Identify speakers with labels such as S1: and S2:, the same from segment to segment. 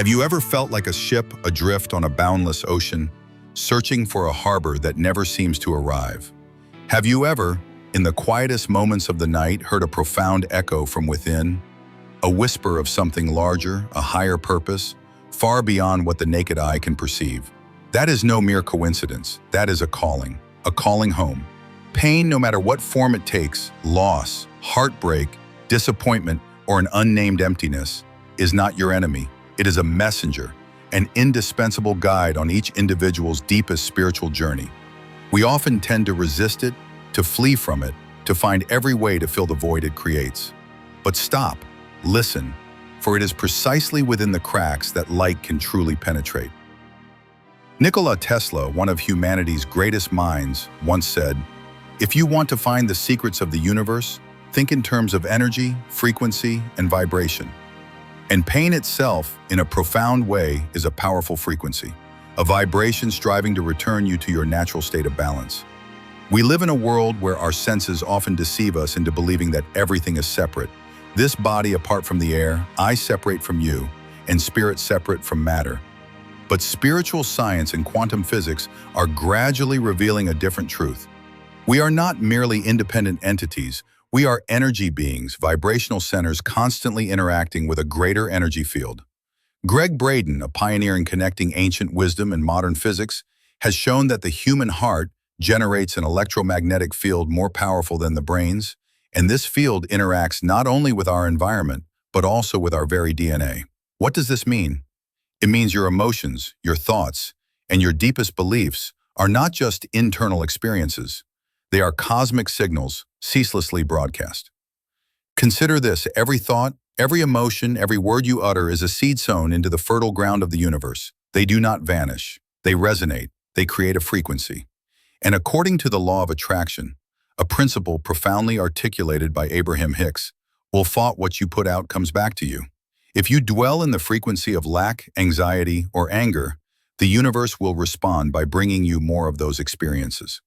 S1: Have you ever felt like a ship adrift on a boundless ocean, searching for a harbor that never seems to arrive? Have you ever, in the quietest moments of the night, heard a profound echo from within? A whisper of something larger, a higher purpose, far beyond what the naked eye can perceive. That is no mere coincidence. That is a calling home. Pain, no matter what form it takes, loss, heartbreak, disappointment, or an unnamed emptiness, is not your enemy. It is a messenger, an indispensable guide on each individual's deepest spiritual journey. We often tend to resist it, to flee from it, to find every way to fill the void it creates. But stop, listen, for it is precisely within the cracks that light can truly penetrate. Nikola Tesla, one of humanity's greatest minds, once said, "If you want to find the secrets of the universe, think in terms of energy, frequency, and vibration." And pain itself, in a profound way, is a powerful frequency, a vibration striving to return you to your natural state of balance. We live in a world where our senses often deceive us into believing that everything is separate. This body apart from the air, I separate from you, and spirit separate from matter. But spiritual science and quantum physics are gradually revealing a different truth. We are not merely independent entities. We are energy beings, vibrational centers constantly interacting with a greater energy field. Braden, a pioneer in connecting ancient wisdom and modern physics, has shown that the human heart generates an electromagnetic field more powerful than the brain's, and this field interacts not only with our environment, but also with our very DNA. What does this mean? It means your emotions, your thoughts, and your deepest beliefs are not just internal experiences. They are cosmic signals, ceaselessly broadcast. Consider this: every thought, every emotion, every word you utter is a seed sown into the fertile ground of the universe. They do not vanish. They resonate. They create a frequency. And according to the law of attraction, a principle profoundly articulated by Abraham Hicks, what you put out comes back to you. If you dwell in the frequency of lack, anxiety, or anger, the universe will respond by bringing you more of those experiences.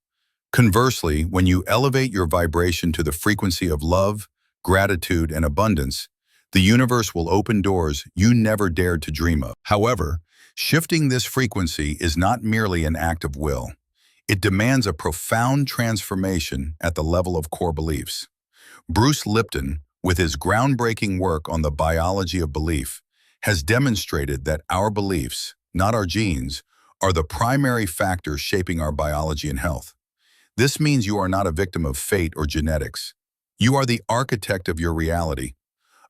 S1: Conversely, when you elevate your vibration to the frequency of love, gratitude, and abundance, the universe will open doors you never dared to dream of. However, shifting this frequency is not merely an act of will. It demands a profound transformation at the level of core beliefs. Bruce Lipton, with his groundbreaking work on the biology of belief, has demonstrated that our beliefs, not our genes, are the primary factors shaping our biology and health. This means you are not a victim of fate or genetics. You are the architect of your reality,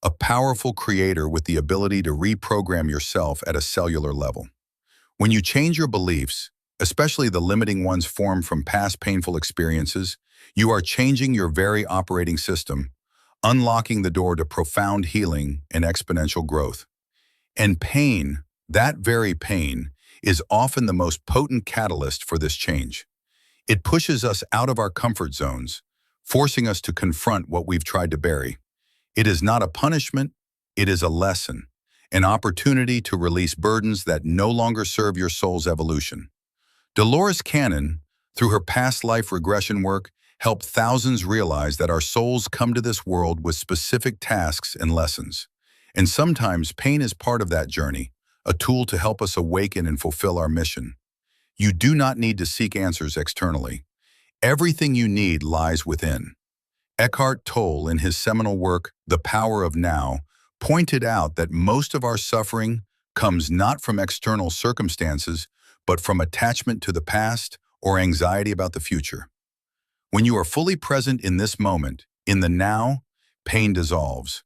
S1: a powerful creator with the ability to reprogram yourself at a cellular level. When you change your beliefs, especially the limiting ones formed from past painful experiences, you are changing your very operating system, unlocking the door to profound healing and exponential growth. And pain, that very pain, is often the most potent catalyst for this change. It pushes us out of our comfort zones, forcing us to confront what we've tried to bury. It is not a punishment, it is a lesson, an opportunity to release burdens that no longer serve your soul's evolution. Dolores Cannon, through her past life regression work, helped thousands realize that our souls come to this world with specific tasks and lessons. And sometimes pain is part of that journey, a tool to help us awaken and fulfill our mission. You do not need to seek answers externally. Everything you need lies within. Eckhart Tolle, in his seminal work, The Power of Now, pointed out that most of our suffering comes not from external circumstances, but from attachment to the past or anxiety about the future. When you are fully present in this moment, in the now, pain dissolves.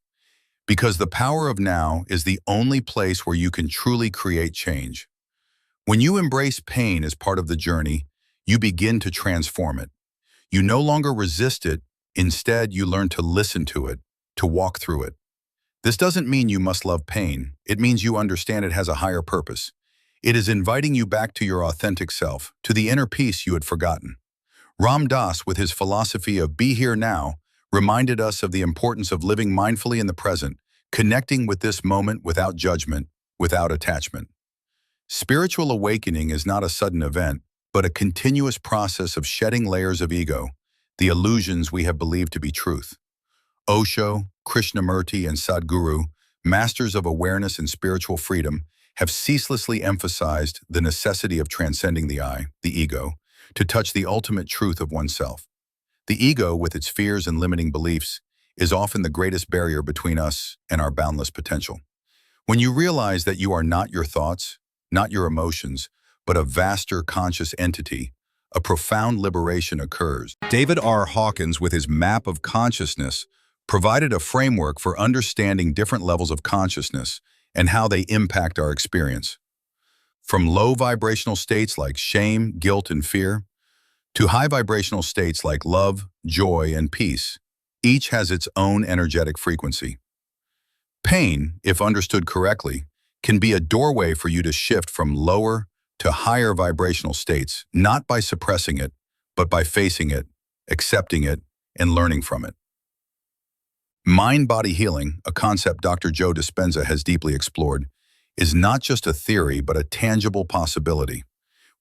S1: Because the power of now is the only place where you can truly create change. When you embrace pain as part of the journey, you begin to transform it. You no longer resist it, instead you learn to listen to it, to walk through it. This doesn't mean you must love pain. It means you understand it has a higher purpose. It is inviting you back to your authentic self, to the inner peace you had forgotten. Ram Dass, with his philosophy of be here now, reminded us of the importance of living mindfully in the present, connecting with this moment without judgment, without attachment. Spiritual awakening is not a sudden event, but a continuous process of shedding layers of ego, the illusions we have believed to be truth. Osho, Krishnamurti, and Sadhguru, masters of awareness and spiritual freedom, have ceaselessly emphasized the necessity of transcending the I, the ego, to touch the ultimate truth of oneself. The ego, with its fears and limiting beliefs, is often the greatest barrier between us and our boundless potential. When you realize that you are not your thoughts, not your emotions, but a vaster conscious entity, a profound liberation occurs. David R. Hawkins, with his map of consciousness, provided a framework for understanding different levels of consciousness and how they impact our experience. From low vibrational states like shame, guilt, and fear, to high vibrational states like love, joy, and peace, each has its own energetic frequency. Pain, if understood correctly, can be a doorway for you to shift from lower to higher vibrational states, not by suppressing it, but by facing it, accepting it, and learning from it. Mind-body healing, a concept Dr. Joe Dispenza has deeply explored, is not just a theory but a tangible possibility.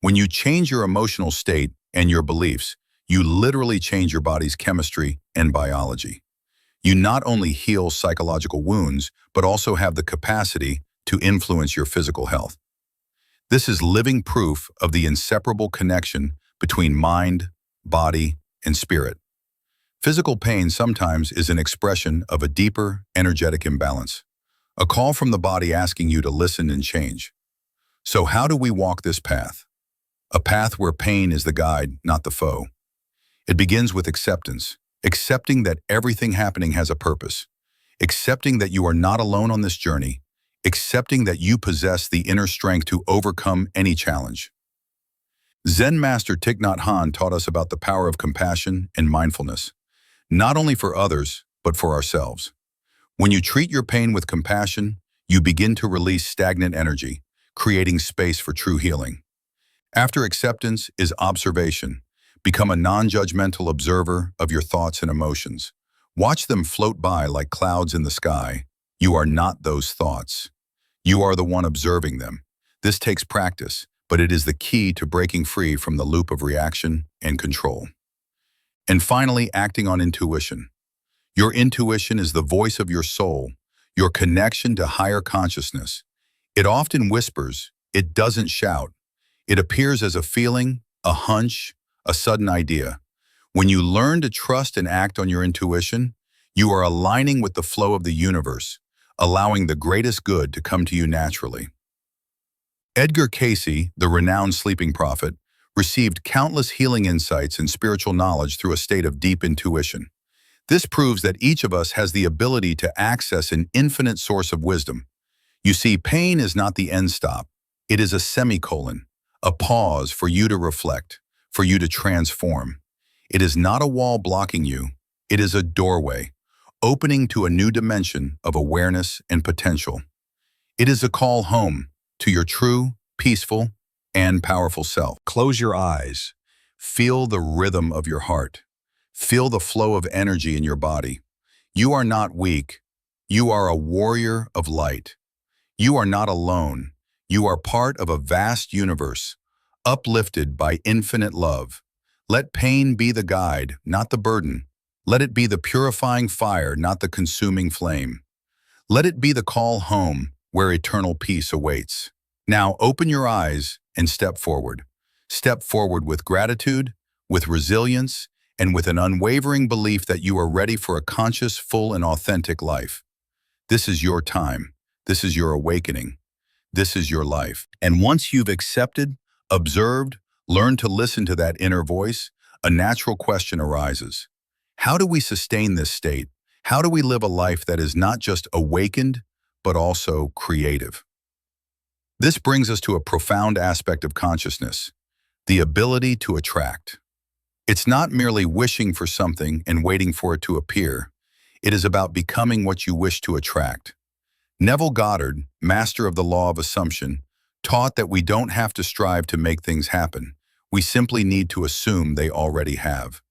S1: When you change your emotional state and your beliefs, you literally change your body's chemistry and biology. You not only heal psychological wounds, but also have the capacity to influence your physical health. This is living proof of the inseparable connection between mind, body, and spirit. Physical pain sometimes is an expression of a deeper, energetic imbalance, a call from the body asking you to listen and change. So how do we walk this path? A path where pain is the guide, not the foe. It begins with acceptance, accepting that everything happening has a purpose, accepting that you are not alone on this journey, accepting that you possess the inner strength to overcome any challenge. Zen master Thich Nhat Hanh taught us about the power of compassion and mindfulness, not only for others, but for ourselves. When you treat your pain with compassion, you begin to release stagnant energy, creating space for true healing. After acceptance is observation. Become a non-judgmental observer of your thoughts and emotions. Watch them float by like clouds in the sky. You are not those thoughts. You are the one observing them. This takes practice, but it is the key to breaking free from the loop of reaction and control. And finally, acting on intuition. Your intuition is the voice of your soul, your connection to higher consciousness. It often whispers, it doesn't shout. It appears as a feeling, a hunch, a sudden idea. When you learn to trust and act on your intuition, you are aligning with the flow of the universe, allowing the greatest good to come to you naturally. Edgar Cayce, the renowned sleeping prophet, received countless healing insights and spiritual knowledge through a state of deep intuition. This proves that each of us has the ability to access an infinite source of wisdom. You see, pain is not the end stop. It is a semicolon, a pause for you to reflect, for you to transform. It is not a wall blocking you. It is a doorway, opening to a new dimension of awareness and potential. It is a call home to your true, peaceful, and powerful self. Close your eyes. Feel the rhythm of your heart. Feel the flow of energy in your body. You are not weak. You are a warrior of light. You are not alone. You are part of a vast universe, uplifted by infinite love. Let pain be the guide, not the burden. Let it be the purifying fire, not the consuming flame. Let it be the call home where eternal peace awaits. Now open your eyes and step forward. Step forward with gratitude, with resilience, and with an unwavering belief that you are ready for a conscious, full, and authentic life. This is your time. This is your awakening. This is your life. And once you've accepted, observed, learned to listen to that inner voice, a natural question arises. How do we sustain this state? How do we live a life that is not just awakened, but also creative? This brings us to a profound aspect of consciousness, the ability to attract. It's not merely wishing for something and waiting for it to appear. It is about becoming what you wish to attract. Neville Goddard, master of the law of assumption, taught that we don't have to strive to make things happen. We simply need to assume they already have.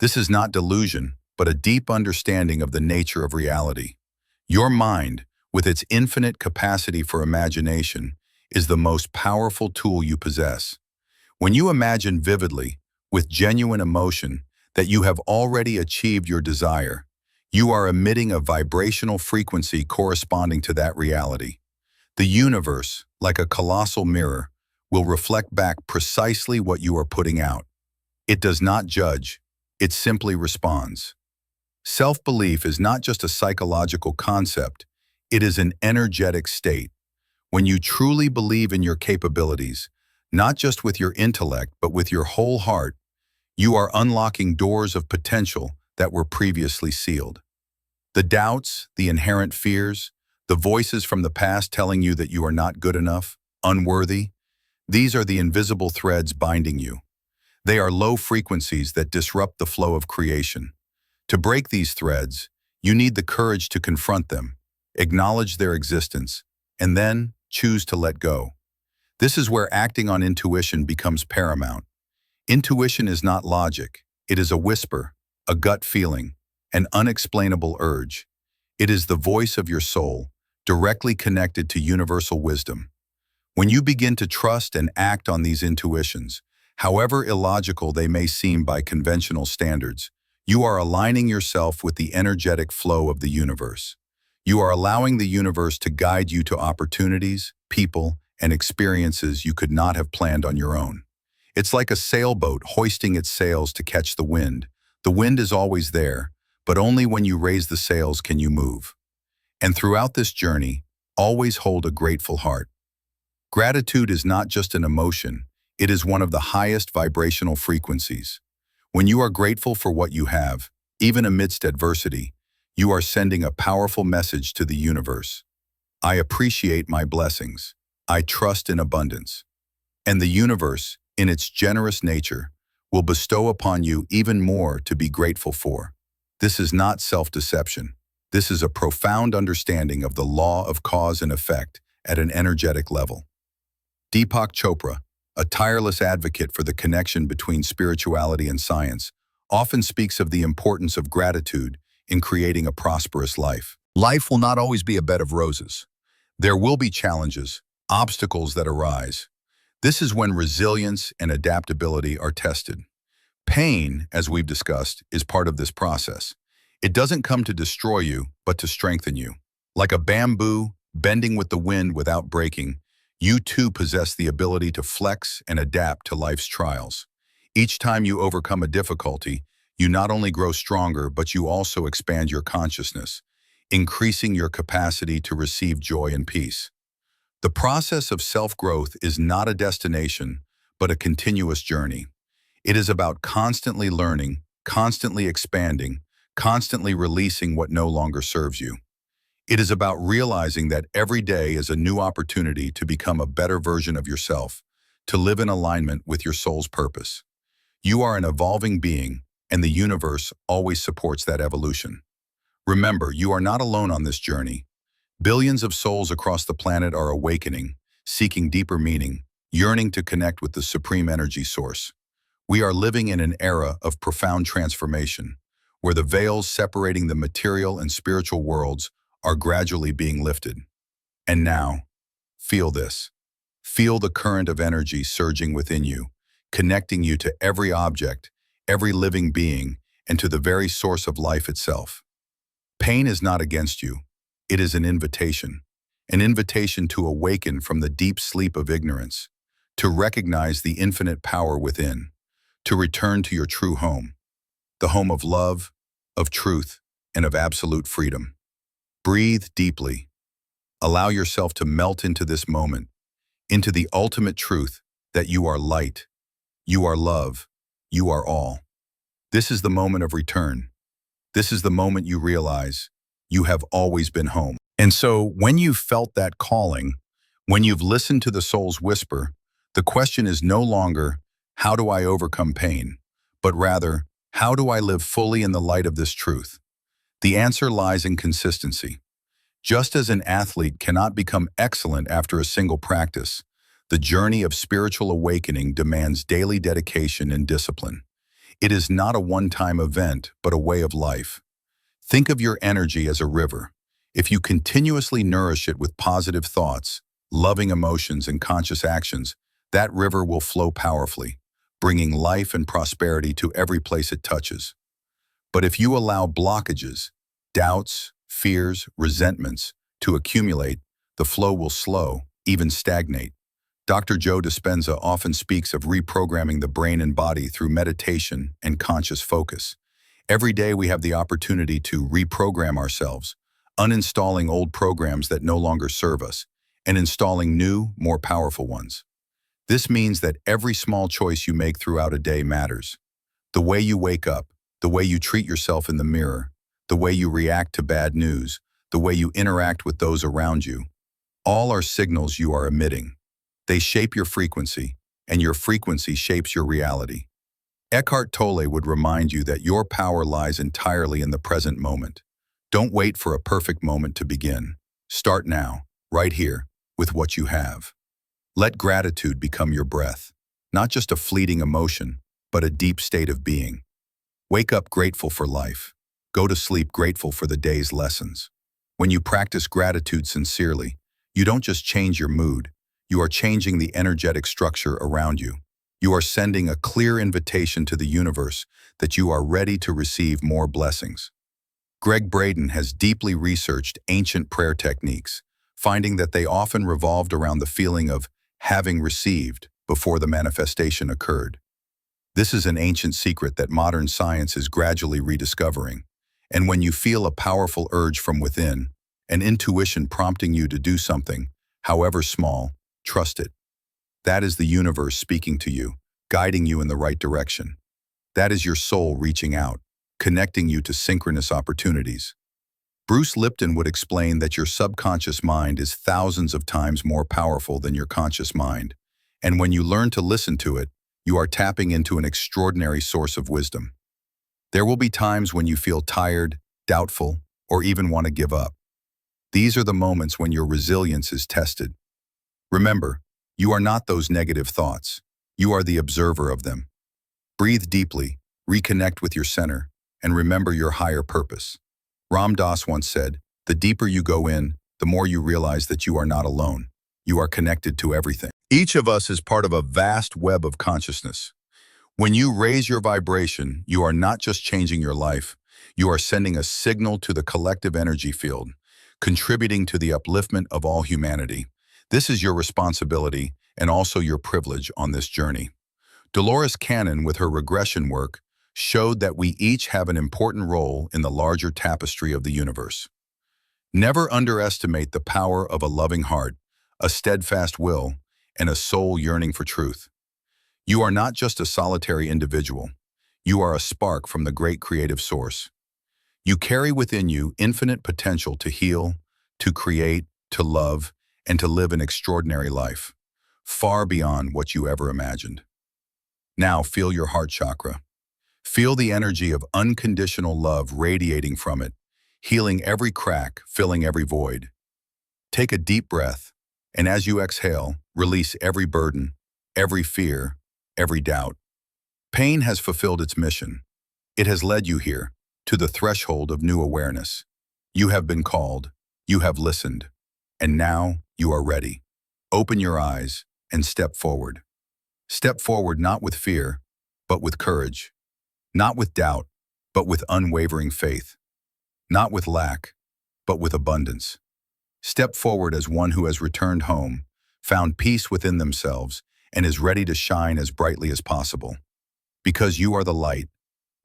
S1: This is not delusion, but a deep understanding of the nature of reality. Your mind, with its infinite capacity for imagination, is the most powerful tool you possess. When you imagine vividly, with genuine emotion, that you have already achieved your desire, you are emitting a vibrational frequency corresponding to that reality. The universe, like a colossal mirror, will reflect back precisely what you are putting out. It does not judge, it simply responds. Self-belief is not just a psychological concept, it is an energetic state. When you truly believe in your capabilities, not just with your intellect but with your whole heart, you are unlocking doors of potential that were previously sealed. The doubts, the inherent fears, the voices from the past telling you that you are not good enough, unworthy, these are the invisible threads binding you. They are low frequencies that disrupt the flow of creation. To break these threads, you need the courage to confront them, acknowledge their existence, and then choose to let go. This is where acting on intuition becomes paramount. Intuition is not logic. It is a whisper, a gut feeling, an unexplainable urge. It is the voice of your soul, directly connected to universal wisdom. When you begin to trust and act on these intuitions, however illogical they may seem by conventional standards, you are aligning yourself with the energetic flow of the universe. You are allowing the universe to guide you to opportunities, people, and experiences you could not have planned on your own. It's like a sailboat hoisting its sails to catch the wind. The wind is always there, but only when you raise the sails can you move. And throughout this journey, always hold a grateful heart. Gratitude is not just an emotion, it is one of the highest vibrational frequencies. When you are grateful for what you have, even amidst adversity, you are sending a powerful message to the universe. I appreciate my blessings. I trust in abundance. And the universe, in its generous nature, will bestow upon you even more to be grateful for. This is not self-deception. This is a profound understanding of the law of cause and effect at an energetic level. Deepak Chopra, a tireless advocate for the connection between spirituality and science, often speaks of the importance of gratitude in creating a prosperous life. Life will not always be a bed of roses. There will be challenges, obstacles that arise. This is when resilience and adaptability are tested. Pain, as we've discussed, is part of this process. It doesn't come to destroy you, but to strengthen you. Like a bamboo, bending with the wind without breaking, you too possess the ability to flex and adapt to life's trials. Each time you overcome a difficulty, you not only grow stronger, but you also expand your consciousness, increasing your capacity to receive joy and peace. The process of self-growth is not a destination, but a continuous journey. It is about constantly learning, constantly expanding, constantly releasing what no longer serves you. It is about realizing that every day is a new opportunity to become a better version of yourself, to live in alignment with your soul's purpose. You are an evolving being, and the universe always supports that evolution. Remember, you are not alone on this journey. Billions of souls across the planet are awakening, seeking deeper meaning, yearning to connect with the supreme energy source. We are living in an era of profound transformation, where the veils separating the material and spiritual worlds are gradually being lifted. And now, feel this. Feel the current of energy surging within you, connecting you to every object, every living being, and to the very source of life itself. Pain is not against you. It is an invitation to awaken from the deep sleep of ignorance, to recognize the infinite power within, to return to your true home, the home of love, of truth, and of absolute freedom. Breathe deeply. Allow yourself to melt into this moment, into the ultimate truth that you are light, you are love, you are all. This is the moment of return. This is the moment you realize you have always been home. And so when you've felt that calling, when you've listened to the soul's whisper, the question is no longer, how do I overcome pain? But rather, how do I live fully in the light of this truth? The answer lies in consistency. Just as an athlete cannot become excellent after a single practice, the journey of spiritual awakening demands daily dedication and discipline. It is not a one-time event, but a way of life. Think of your energy as a river. If you continuously nourish it with positive thoughts, loving emotions, and conscious actions, that river will flow powerfully, bringing life and prosperity to every place it touches. But if you allow blockages, doubts, fears, resentments to accumulate, the flow will slow, even stagnate. Dr. Joe Dispenza often speaks of reprogramming the brain and body through meditation and conscious focus. Every day we have the opportunity to reprogram ourselves, uninstalling old programs that no longer serve us, and installing new, more powerful ones. This means that every small choice you make throughout a day matters. The way you wake up, the way you treat yourself in the mirror, the way you react to bad news, the way you interact with those around you, all are signals you are emitting. They shape your frequency, and your frequency shapes your reality. Eckhart Tolle would remind you that your power lies entirely in the present moment. Don't wait for a perfect moment to begin. Start now, right here, with what you have. Let gratitude become your breath, not just a fleeting emotion, but a deep state of being. Wake up grateful for life. Go to sleep grateful for the day's lessons. When you practice gratitude sincerely, you don't just change your mood, you are changing the energetic structure around you. You are sending a clear invitation to the universe that you are ready to receive more blessings. Braden has deeply researched ancient prayer techniques, finding that they often revolved around the feeling of having received before the manifestation occurred. This is an ancient secret that modern science is gradually rediscovering. And when you feel a powerful urge from within, an intuition prompting you to do something, however small, trust it. That is the universe speaking to you, guiding you in the right direction. That is your soul reaching out, connecting you to synchronous opportunities. Bruce Lipton would explain that your subconscious mind is thousands of times more powerful than your conscious mind, and when you learn to listen to it, you are tapping into an extraordinary source of wisdom. There will be times when you feel tired, doubtful, or even want to give up. These are the moments when your resilience is tested. Remember, you are not those negative thoughts. You are the observer of them. Breathe deeply, reconnect with your center, and remember your higher purpose. Ram Dass once said, "The deeper you go in, the more you realize that you are not alone. You are connected to everything." Each of us is part of a vast web of consciousness. When you raise your vibration, you are not just changing your life, you are sending a signal to the collective energy field, contributing to the upliftment of all humanity. This is your responsibility and also your privilege on this journey. Dolores Cannon, with her regression work, showed that we each have an important role in the larger tapestry of the universe. Never underestimate the power of a loving heart, a steadfast will, and a soul yearning for truth. You are not just a solitary individual. You are a spark from the great creative source. You carry within you infinite potential to heal, to create, to love, and to live an extraordinary life, far beyond what you ever imagined. Now feel your heart chakra. Feel the energy of unconditional love radiating from it, healing every crack, filling every void. Take a deep breath, and as you exhale, release every burden, every fear, every doubt. Pain has fulfilled its mission. It has led you here, to the threshold of new awareness. You have been called, you have listened, and now you are ready. Open your eyes and step forward. Step forward not with fear, but with courage. Not with doubt, but with unwavering faith. Not with lack, but with abundance. Step forward as one who has returned home, found peace within themselves, and is ready to shine as brightly as possible. Because you are the light,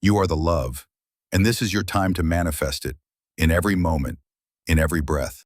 S1: you are the love, and this is your time to manifest it, in every moment, in every breath.